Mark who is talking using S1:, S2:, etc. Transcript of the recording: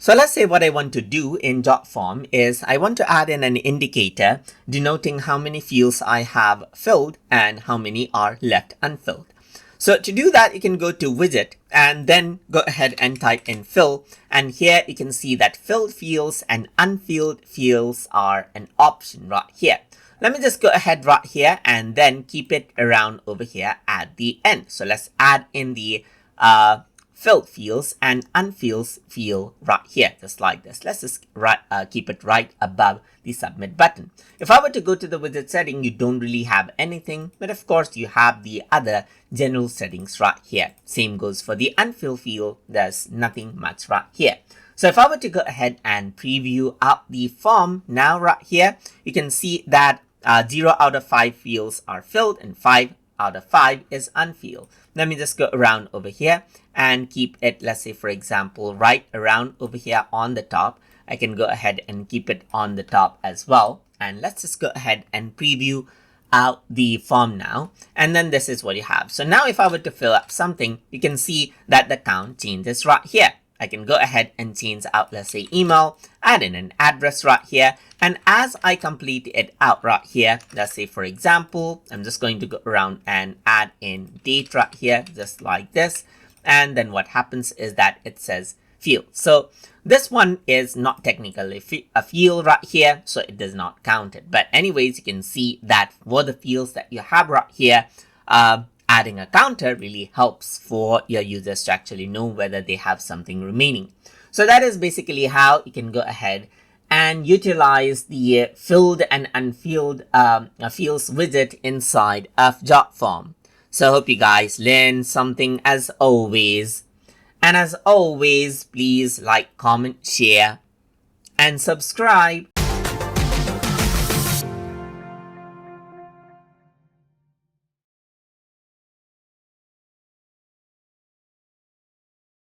S1: So let's say what I want to do in Jotform is I want to add in an indicator denoting how many fields I have filled and how many are left unfilled. So to do that, you can go to widget and then go ahead and type in fill. And here you can see that filled fields and unfilled fields are an option right here. Let me just go ahead right here and then keep it around over here at the end. So let's add in the filled fields and unfilled field right here, just like this. Let's just keep it right above the submit button. If I were to go to the widget setting, you don't really have anything, but of course you have the other general settings right here. Same goes for the unfilled field. There's nothing much right here. So if I were to go ahead and preview out the form now right here, you can see that 0 out of 5 fields are filled and 5 out of 5 is unfilled. Let me just go around over here and keep it, let's say for example, right around over here on the top. I can go ahead and keep it on the top as well. And let's just go ahead and preview out the form now. And then this is what you have. So now if I were to fill up something, you can see that the count changes right here. I can go ahead and change out, let's say email, add in an address right here. And as I complete it out right here, let's say for example, I'm just going to go around and add in date right here, just like this. And then what happens is that it says field. So this one is not technically a field right here, so it does not count it. But anyways, you can see that for the fields that you have right here, adding a counter really helps for your users to actually know whether they have something remaining. So that is basically how you can go ahead and utilize the filled and unfilled fields widget inside of Jotform. So I hope you guys learned something as always. And as always, please like, comment, share, and subscribe.